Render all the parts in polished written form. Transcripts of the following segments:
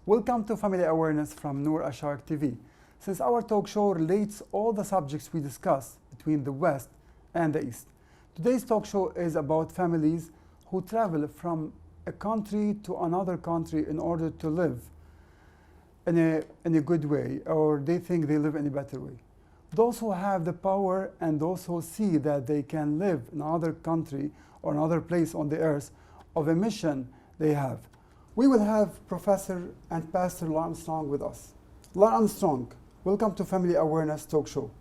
Welcome to Family Awareness from Nour Al Sharq TV. Since our talk show relates all the subjects we discuss between the West and the East. Today's talk show is about families who travel from a country to another country in order to live in a good way, or they think they live in a better way. Those who have the power and those who see that they can live in another country or another place on the earth of a mission they have. We will have Professor and Pastor Lyall Armstrong with us. Lyall Armstrong, welcome to Family Awareness Talk Show.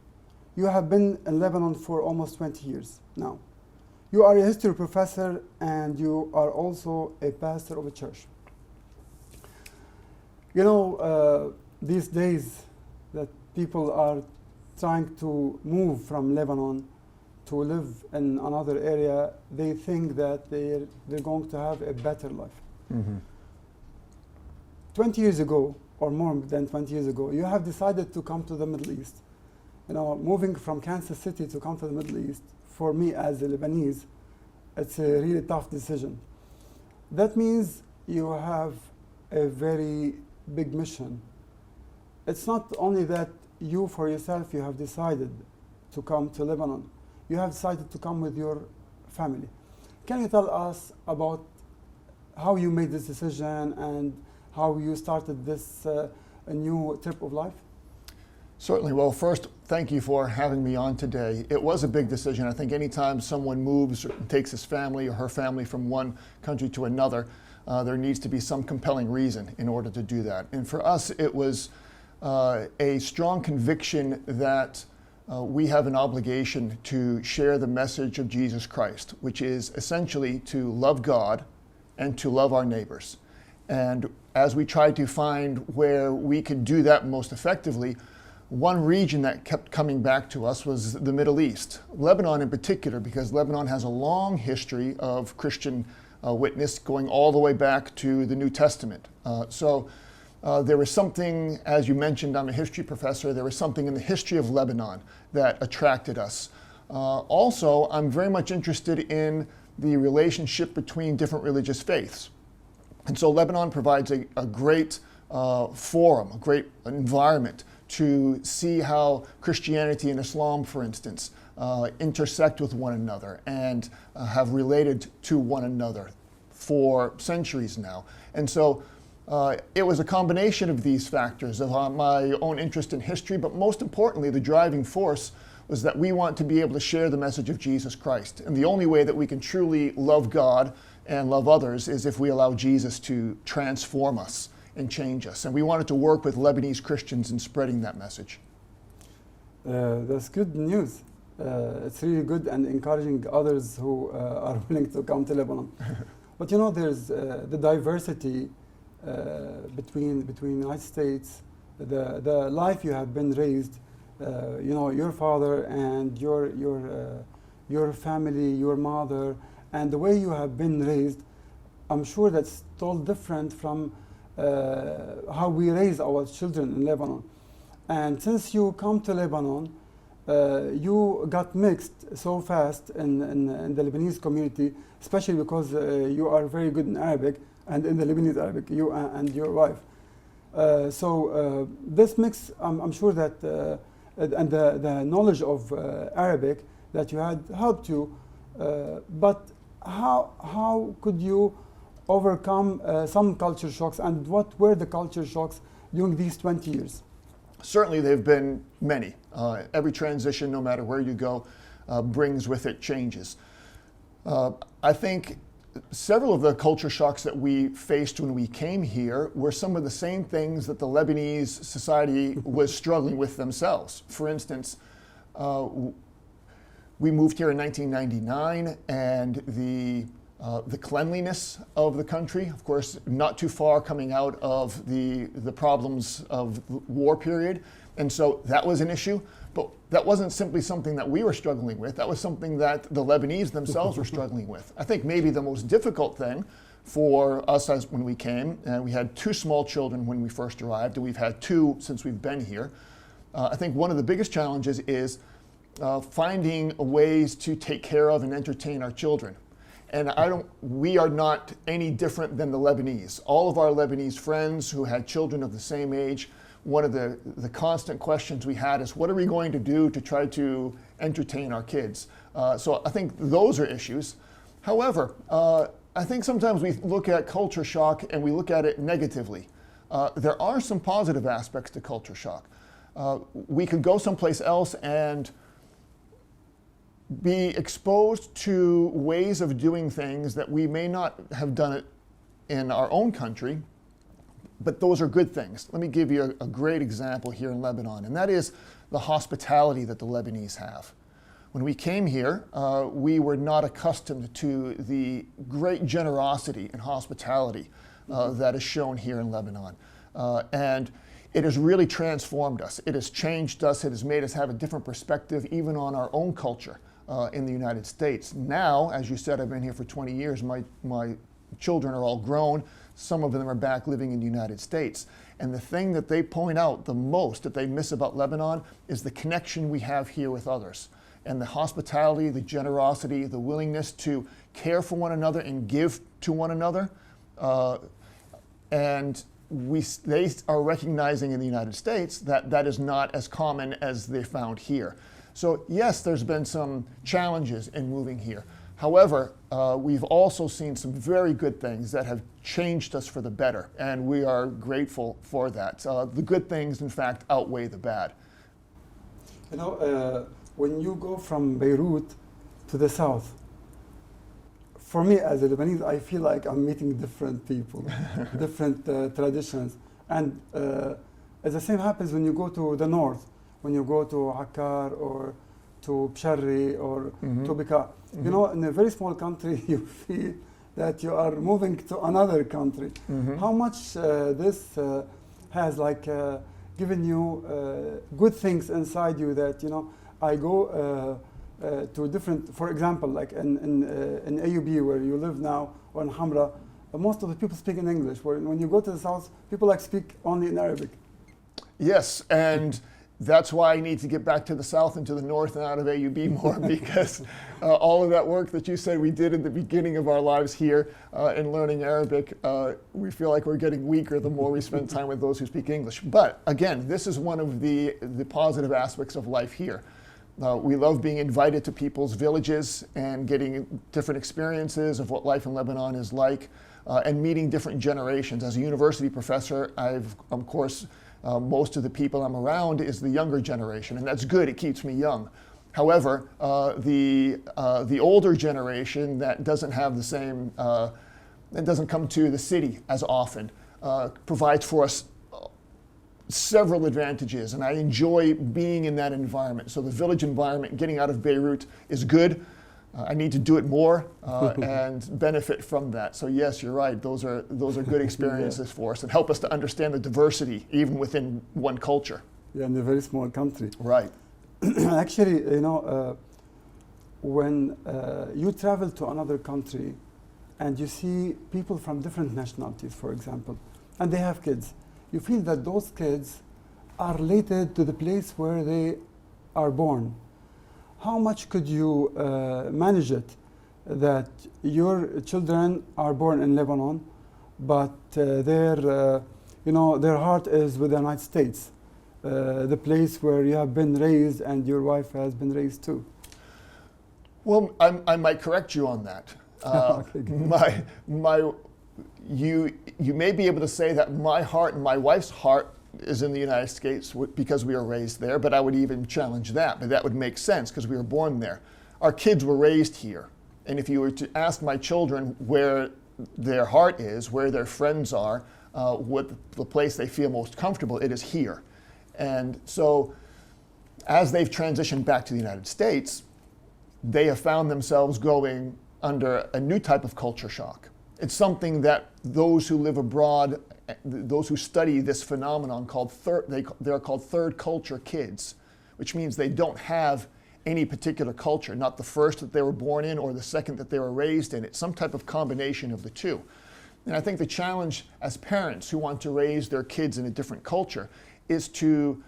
You have been in Lebanon for almost 20 years now. You are a history professor and you are also a pastor of a church. You know, these days that people are trying to move from Lebanon to live in another area, they think that they're going to have a better life. Mm-hmm. 20 years ago, or more than 20 years ago, you have decided to come to the Middle East. You know, moving from Kansas City to come to the Middle East, for me as a Lebanese, it's a really tough decision. That means you have a very big mission. It's not only that you for yourself, you have decided to come to Lebanon. You have decided to come with your family. Can you tell us about how you made this decision and how you started this a new trip of life? Certainly. Well, first, thank you for having me on today. It was a big decision. I think anytime someone moves or takes his family or her family from one country to another, there needs to be some compelling reason in order to do that. And for us, it was a strong conviction that we have an obligation to share the message of Jesus Christ, which is essentially to love God and to love our neighbors. And as we tried to find where we could do that most effectively, one region that kept coming back to us was the Middle East. Lebanon in particular, because Lebanon has a long history of Christian witness going all the way back to the New Testament. So there was something, as you mentioned, I'm a history professor, there was something in the history of Lebanon that attracted us. Also, I'm very much interested in the relationship between different religious faiths. And so Lebanon provides a great forum, a great environment to see how Christianity and Islam, for instance, intersect with one another and have related to one another for centuries now. And so it was a combination of these factors of my own interest in history, but most importantly, the driving force was that we want to be able to share the message of Jesus Christ. And the only way that we can truly love God and love others is if we allow Jesus to transform us and change us. And we wanted to work with Lebanese Christians in spreading that message. That's good news. It's really good and encouraging others who are willing to come to Lebanon. But you know, there's the diversity between the United States, the life you have been raised, you know, your father and your family, your mother, and the way you have been raised. I'm sure that's totally different from how we raise our children in Lebanon. And since you come to Lebanon, you got mixed so fast in the Lebanese community, especially because you are very good in Arabic and in the Lebanese Arabic, you and your wife. So this mix, I'm sure that, and the knowledge of Arabic that you had helped you, but how could you overcome some culture shocks, and what were the culture shocks during these 20 years? Certainly there have been many. Every transition, no matter where you go, brings with it changes. I think several of the culture shocks that we faced when we came here were some of the same things that the Lebanese society was struggling with themselves. For instance, we moved here in 1999, and the cleanliness of the country, of course, not too far coming out of the problems of the war period. And so that was an issue, but that wasn't simply something that we were struggling with. That was something that the Lebanese themselves were struggling with. I think maybe the most difficult thing for us as when we came, and we had 2 small children when we first arrived, and we've had 2 since we've been here. I think one of the biggest challenges is finding ways to take care of and entertain our children. And we are not any different than the Lebanese. All of our Lebanese friends who had children of the same age, one of the constant questions we had is, what are we going to do to try to entertain our kids? So I think those are issues. However, I think sometimes we look at culture shock and we look at it negatively. There are some positive aspects to culture shock. We could go someplace else and be exposed to ways of doing things that we may not have done it in our own country, but those are good things. Let me give you a great example here in Lebanon, and that is the hospitality that the Lebanese have. When we came here, we were not accustomed to the great generosity and hospitality that is shown here in Lebanon. And it has really transformed us. It has changed us. It has made us have a different perspective even on our own culture in the United States. Now, as you said, I've been here for 20 years. My children are all grown. Some of them are back living in the United States. And the thing that they point out the most that they miss about Lebanon is the connection we have here with others. And the hospitality, the generosity, the willingness to care for one another and give to one another. And they are recognizing in the United States that that is not as common as they found here. So yes, there's been some challenges in moving here. However, we've also seen some very good things that have changed us for the better, and we are grateful for that. The good things, in fact, outweigh the bad. You know, when you go from Beirut to the south, for me as a Lebanese, I feel like I'm meeting different people, different traditions. And the same happens when you go to the north, when you go to Akkar or to Psharri or to Bika. You know, in a very small country, you feel that you are moving to another country. How much this has given you good things inside you that, you know, I go to different, for example, like in AUB where you live now, or in Hamra, most of the people speak in English. When you go to the south, people speak only in Arabic. Yes, and that's why I need to get back to the south and to the north and out of AUB more, because all of that work that you said we did in the beginning of our lives here in learning Arabic, we feel like we're getting weaker the more we spend time with those who speak English. But again, this is one of the positive aspects of life here. We love being invited to people's villages and getting different experiences of what life in Lebanon is like, and meeting different generations. As a university professor, of course, most of the people I'm around is the younger generation, and that's good. It keeps me young. However, the older generation that doesn't have the same, that doesn't come to the city as often, provides for us several advantages, and I enjoy being in that environment. So the village environment, getting out of Beirut, is good. I need to do it more and benefit from that. So yes, you're right. Those are good experiences for us and help us to understand the diversity even within one culture. Yeah, in a very small country. Right. Actually, you know, when you travel to another country and you see people from different nationalities, for example, and they have kids, you feel that those kids are related to the place where they are born. How much could you manage it that your children are born in Lebanon, but their heart is with the United States, the place where you have been raised and your wife has been raised too? Well, I might correct you on that. Okay, you may be able to say that my heart and my wife's heart is in the United States because we were raised there, but I would even challenge that, but that would make sense because we were born there. Our kids were raised here, and if you were to ask my children where their heart is, where their friends are, what the place they feel most comfortable, it is here. And so as they've transitioned back to the United States, they have found themselves going under a new type of culture shock. It's something that those who live abroad, those who study this phenomenon, they're called third culture kids, which means they don't have any particular culture, not the first that they were born in or the second that they were raised in. It's some type of combination of the two. And I think the challenge as parents who want to raise their kids in a different culture is to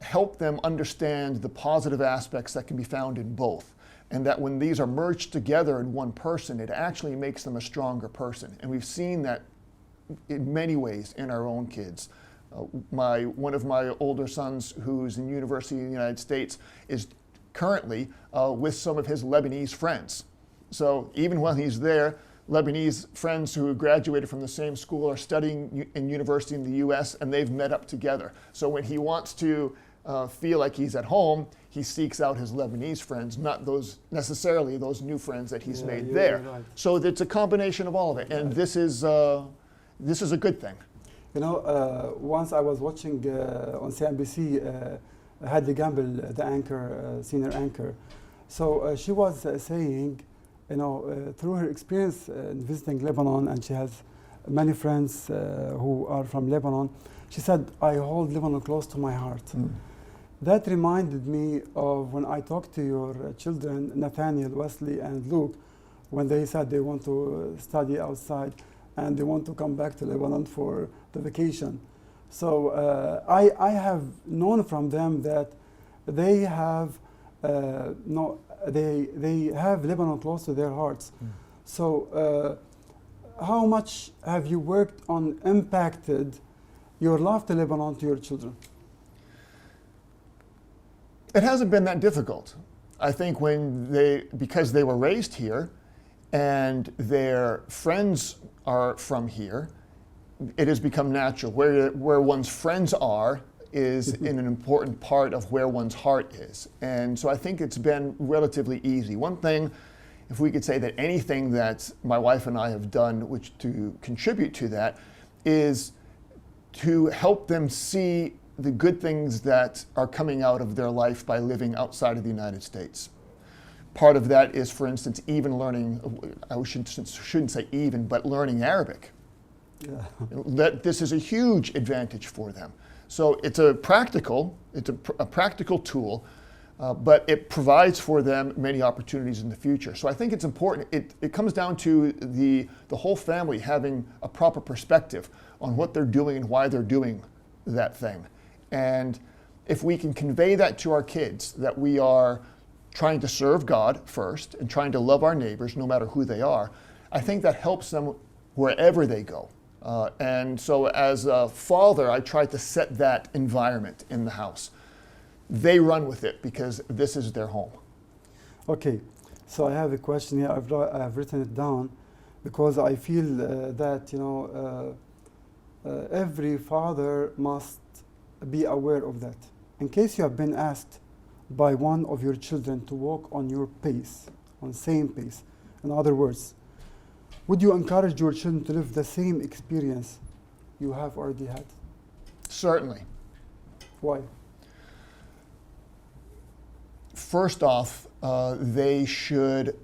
help them understand the positive aspects that can be found in both. and that when these are merged together in one person, it actually makes them a stronger person. And we've seen that in many ways in our own kids. One of my older sons, who's in university in the United States, is currently with some of his Lebanese friends. So even while he's there, Lebanese friends who graduated from the same school are studying in university in the US, and they've met up together. So when he wants to feel like he's at home, he seeks out his Lebanese friends, not necessarily those new friends that he's made there. Right. So it's a combination of all of it, and this is a good thing. You know, once I was watching on CNBC, Heidi Gamble, the anchor, senior anchor. So she was saying, you know, through her experience in visiting Lebanon, and she has many friends who are from Lebanon, she said, I hold Lebanon close to my heart. That reminded me of when I talked to your children, Nathaniel, Wesley, and Luke, when they said they want to study outside and they want to come back to Lebanon for the vacation. So I have known from them that they have they have Lebanon close to their hearts. So how much have you worked on impacted your love to Lebanon to your children? It hasn't been that difficult. I think because they were raised here and their friends are from here, it has become natural. Where one's friends are is in an important part of where one's heart is. And so I think it's been relatively easy. One thing, if we could say that anything that my wife and I have done which to contribute to that, is to help them see the good things that are coming out of their life by living outside of the United States. Part of that is, for instance, even learning, I shouldn't say even, but learning Arabic. Yeah. This is a huge advantage for them. So it's a practical tool, but it provides for them many opportunities in the future. So I think it's important. It comes down to the whole family having a proper perspective on what they're doing and why they're doing that thing. And if we can convey that to our kids, that we are trying to serve God first and trying to love our neighbors no matter who they are, I think that helps them wherever they go. And so as a father, I try to set that environment in the house. They run with it because this is their home. Okay, so I have a question here. I've written it down because I feel that, you know, every father must be aware of that. In case you have been asked by one of your children to walk on your pace, on same pace, in other words, would you encourage your children to live the same experience you have already had? Certainly. Why? First off, they should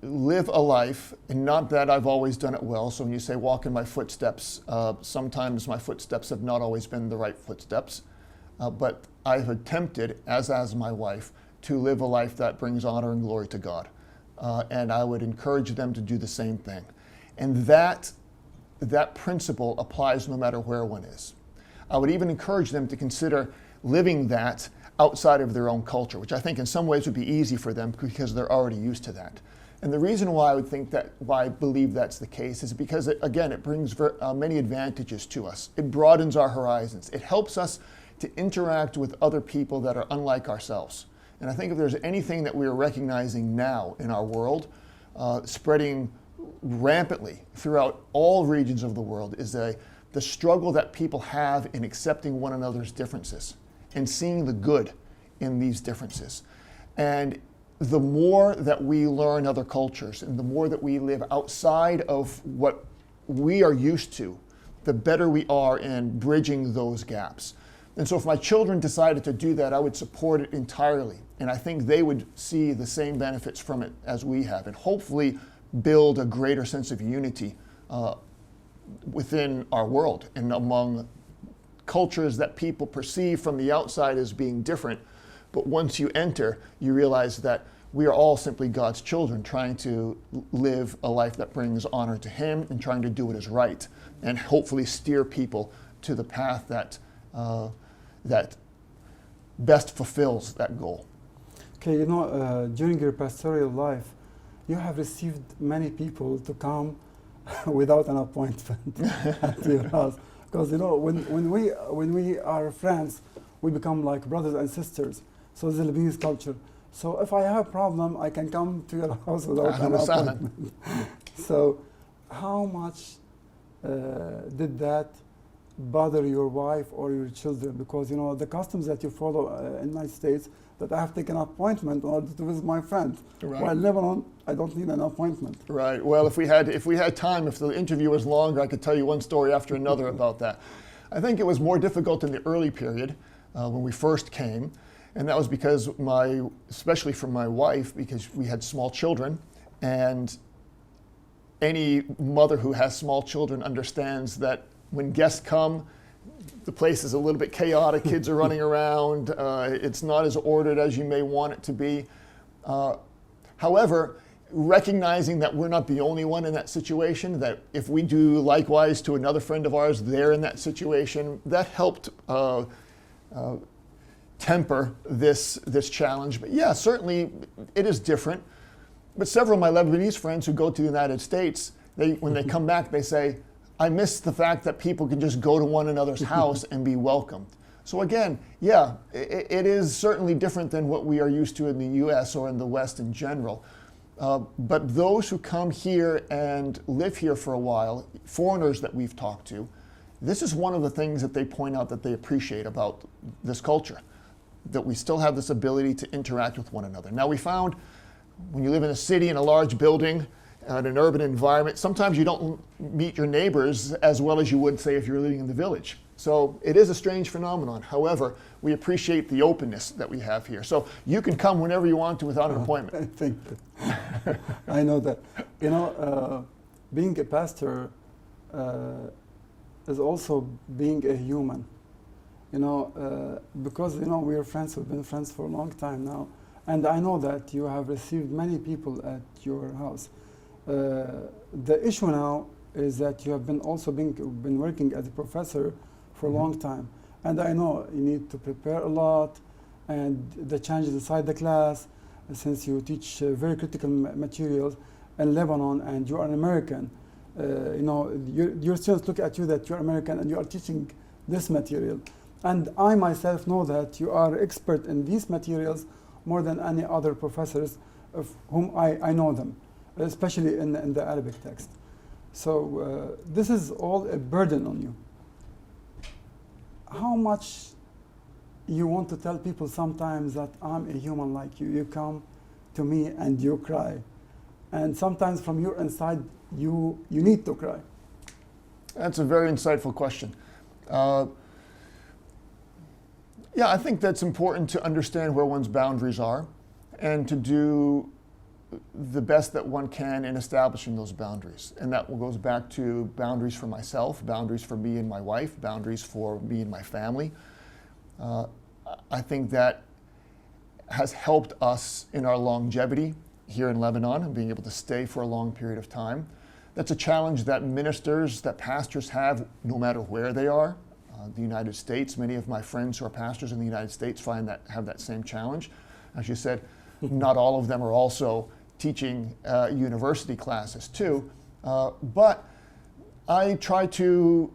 live a life, and not that I've always done it well. So when you say walk in my footsteps, sometimes my footsteps have not always been the right footsteps. But I've attempted, as my wife, to live a life that brings honor and glory to God. And I would encourage them to do the same thing. And that principle applies no matter where one is. I would even encourage them to consider living that outside of their own culture, which I think in some ways would be easy for them because they're already used to that. And the reason why I believe that's the case is because, it brings many advantages to us. It broadens our horizons. It helps us to interact with other people that are unlike ourselves. And I think if there's anything that we are recognizing now in our world, spreading rampantly throughout all regions of the world, is the struggle that people have in accepting one another's differences and seeing the good in these differences. And the more that we learn other cultures and the more that we live outside of what we are used to, the better we are in bridging those gaps. And so if my children decided to do that, I would support it entirely. And I think they would see the same benefits from it as we have, and hopefully build a greater sense of unity within our world and among cultures that people perceive from the outside as being different. But once you enter, you realize that we are all simply God's children trying to live a life that brings honor to Him and trying to do what is right, and hopefully steer people to the path that best fulfills that goal. Okay, you know, during your pastoral life, you have received many people to come without an appointment at your house. Because you know, when we are friends, we become like brothers and sisters. So the Lebanese culture. So if I have a problem, I can come to your house without an appointment. So how much did that bother your wife or your children? Because you know the customs that you follow in the United States, that I have to take an appointment in order to visit my friend. Right. While in Lebanon, I don't need an appointment. Right. Well, if we had time, if the interview was longer, I could tell you one story after another about that. I think it was more difficult in the early period when we first came, and that was because especially for my wife, because we had small children, and any mother who has small children understands that when guests come, the place is a little bit chaotic, kids are running around, it's not as ordered as you may want it to be. However, recognizing that we're not the only one in that situation, that if we do likewise to another friend of ours, they're in that situation, that helped temper this challenge. But yeah, certainly it is different. But several of my Lebanese friends who go to the United States, when they come back, they say, I miss the fact that people can just go to one another's house and be welcomed. So again, yeah, it is certainly different than what we are used to in the US or in the West in general. But those who come here and live here for a while, foreigners that we've talked to, this is one of the things that they point out that they appreciate about this culture, that we still have this ability to interact with one another. Now we found when you live in a city, in a large building, in an urban environment, sometimes you don't meet your neighbors as well as you would, say, if you're living in the village. So it is a strange phenomenon. However, we appreciate the openness that we have here. So you can come whenever you want to without an appointment. Thank you. I know that. You know, being a pastor is also being a human. You know, because, you know, we are friends, we've been friends for a long time now. And I know that you have received many people at your house. The issue now is that you have been working as a professor for a long time. And I know you need to prepare a lot, and the challenges inside the class, since you teach very critical materials in Lebanon and you are an American. You know, your students look at you that you're American and you are teaching this material. And I myself know that you are expert in these materials more than any other professors of whom I know them, especially in the Arabic text. So this is all a burden on you. How much you want to tell people sometimes that I'm a human like you. You come to me and you cry. And sometimes from your inside, you need to cry. That's a very insightful question. Yeah, I think that's important to understand where one's boundaries are and to do the best that one can in establishing those boundaries. And that goes back to boundaries for myself, boundaries for me and my wife, boundaries for me and my family. I think that has helped us in our longevity here in Lebanon and being able to stay for a long period of time. That's a challenge that ministers, that pastors have no matter where they are. The United States, many of my friends who are pastors in the United States have that same challenge. As you said, not all of them are also teaching university classes too, but I try to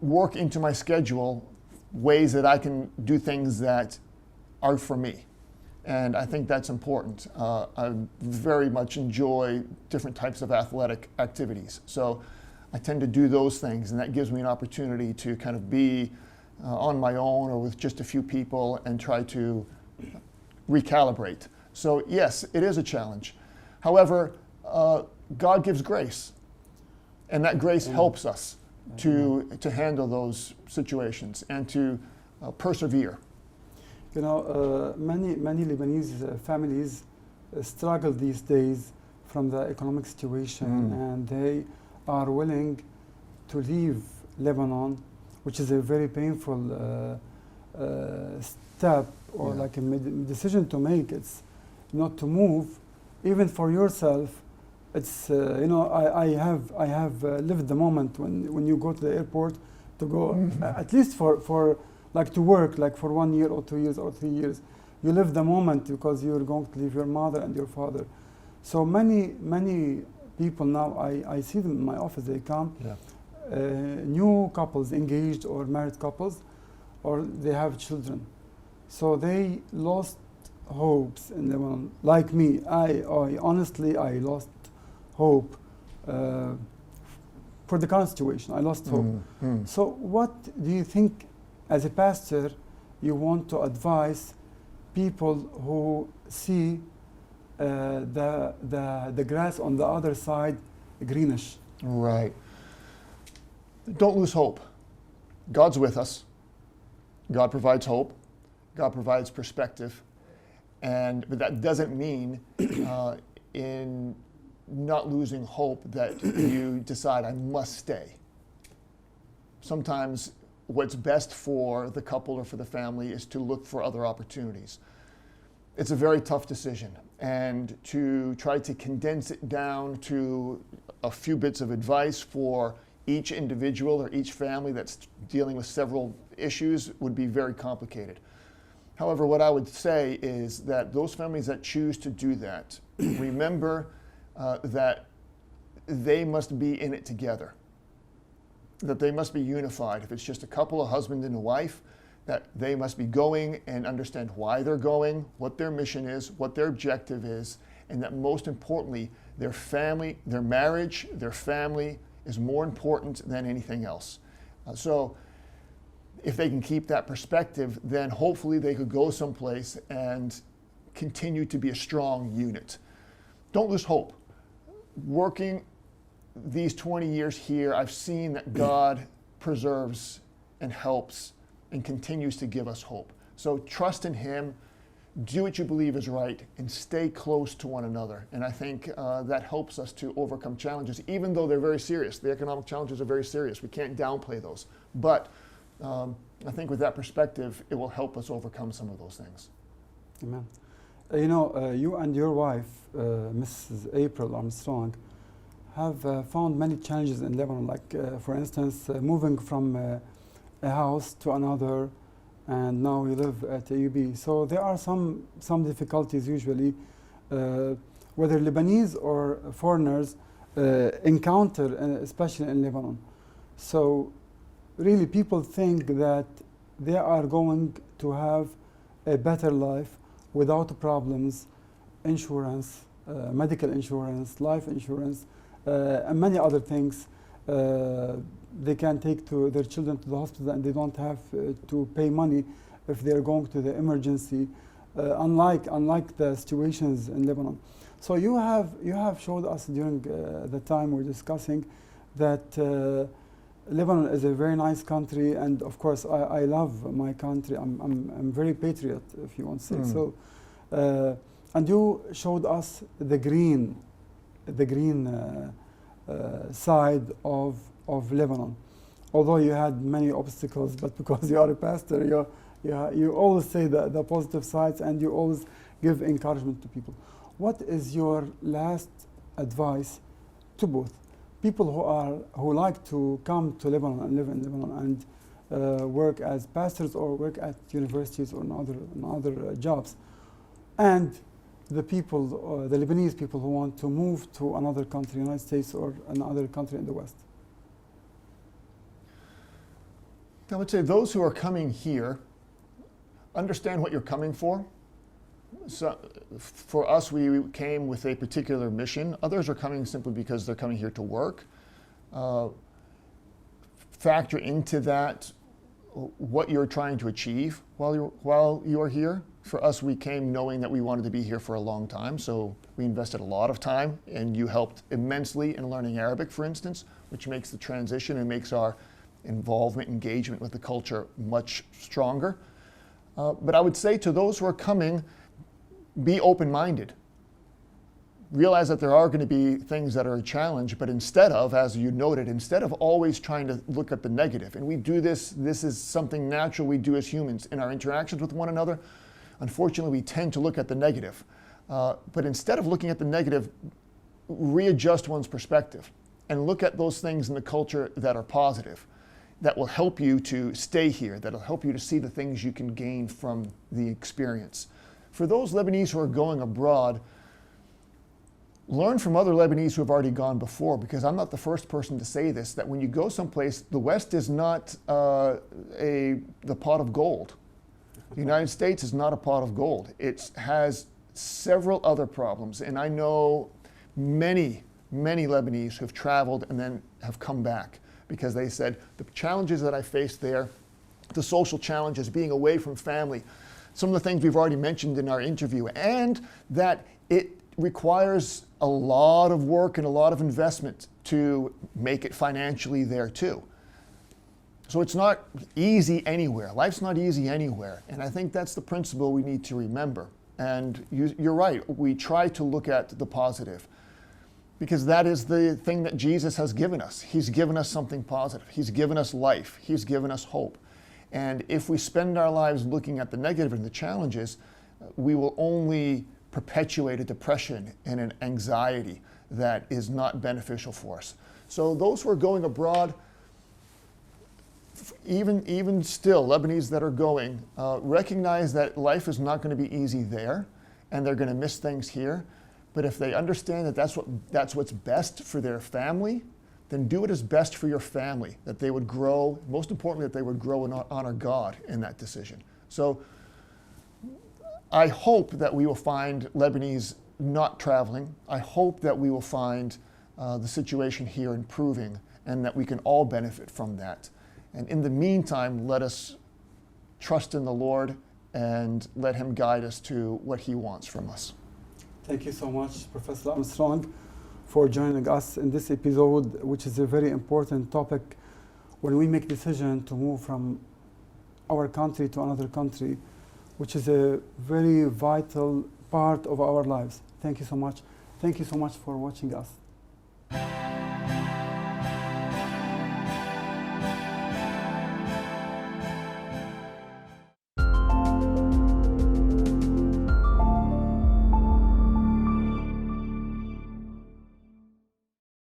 work into my schedule ways that I can do things that are for me. And I think that's important. I very much enjoy different types of athletic activities. So I tend to do those things, and that gives me an opportunity to kind of be on my own or with just a few people and try to recalibrate. So yes, it is a challenge. However, God gives grace, and that grace helps us to handle those situations and to persevere. You know, many Lebanese families struggle these days from the economic situation, and they are willing to leave Lebanon, which is a very painful step or like a decision to make. It's not to move, even for yourself. It's you know, I have lived the moment when you go to the airport to go at least for like to work like for 1 year or 2 years or 3 years. you live the moment because you're going to leave your mother and your father. So many people now, I see them in my office, they come, new couples, engaged or married couples, or they have children. So they lost hopes in Lebanon. Like me, I honestly, I lost hope for the current situation. I lost hope. So what do you think, as a pastor, you want to advise people who see the grass on the other side greenish? Right. Don't lose hope. God's with us. God provides hope. God provides perspective. But that doesn't mean in not losing hope that you decide, I must stay. Sometimes what's best for the couple or for the family is to look for other opportunities. It's a very tough decision, and to try to condense it down to a few bits of advice for each individual or each family that's dealing with several issues would be very complicated. However, what I would say is that those families that choose to do that, remember that they must be in it together, that they must be unified. If it's just a couple, a husband and a wife, that they must be going and understand why they're going, what their mission is, what their objective is, and that most importantly, their family, their marriage, their family is more important than anything else. So if they can keep that perspective, then hopefully they could go someplace and continue to be a strong unit. Don't lose hope. Working these 20 years here, I've seen that God preserves and helps and continues to give us hope. So trust in Him, do what you believe is right, and stay close to one another. And I think that helps us to overcome challenges, even though they're very serious. The economic challenges are very serious. We can't downplay those. But I think with that perspective, it will help us overcome some of those things. Amen. You and your wife, Mrs. April Armstrong, have found many challenges in Lebanon, like for instance, moving from a house to another, and now you live at AUB. So there are some difficulties usually, whether Lebanese or foreigners encounter, especially in Lebanon. So really people think that they are going to have a better life without problems, insurance, medical insurance, life insurance, and many other things. They can take their children to the hospital and they don't have to pay money if they're going to the emergency, unlike the situations in Lebanon. So you have showed us during the time we're discussing that Lebanon is a very nice country, and of course I love my country. I'm very patriot, if you want to say so. And you showed us the green side of Lebanon. Although you had many obstacles, but because you are a pastor, you always say the positive sides, and you always give encouragement to people. What is your last advice to both people who like to come to Lebanon and live in Lebanon and work as pastors or work at universities or in other jobs, and the people, the Lebanese people who want to move to another country, United States or another country in the West? I would say those who are coming here understand what you're coming for. So for us, we came with a particular mission. Others are coming simply because they're coming here to work. Factor into that what you're trying to achieve while you are here. For us, we came knowing that we wanted to be here for a long time, so we invested a lot of time, and you helped immensely in learning Arabic, for instance, which makes the transition and makes our involvement, engagement with the culture much stronger. But I would say to those who are coming, be open-minded. Realize that there are going to be things that are a challenge, but instead of, as you noted, instead of always trying to look at the negative, and we do this is something natural we do as humans in our interactions with one another. Unfortunately, we tend to look at the negative. But instead of looking at the negative, readjust one's perspective and look at those things in the culture that are positive, that will help you to stay here, that will help you to see the things you can gain from the experience. for those Lebanese who are going abroad, learn from other Lebanese who have already gone before, because I'm not the first person to say this, that when you go someplace, the West is not the pot of gold. The United States is not a pot of gold. It has several other problems, and I know many Lebanese who've traveled and then have come back because they said the challenges that I faced there, the social challenges, being away from family, some of the things we've already mentioned in our interview, and that it requires a lot of work and a lot of investment to make it financially there too. So it's not easy anywhere. Life's not easy anywhere. And I think that's the principle we need to remember. And you're right, we try to look at the positive, because that is the thing that Jesus has given us. He's given us something positive. He's given us life. He's given us hope. And if we spend our lives looking at the negative and the challenges, we will only perpetuate a depression and an anxiety that is not beneficial for us. So those who are going abroad, even still, Lebanese that are going, recognize that life is not going to be easy there, and they're going to miss things here. But if they understand that that's what's best for their family, then do what is best for your family, that they would grow, most importantly, that they would grow and honor God in that decision. So I hope that we will find Lebanese not traveling. I hope that we will find the situation here improving, and that we can all benefit from that. And in the meantime, let us trust in the Lord and let Him guide us to what He wants from us. Thank you so much, Professor Armstrong, for joining us in this episode, which is a very important topic when we make decision to move from our country to another country, which is a very vital part of our lives. Thank you so much. Thank you so much for watching us.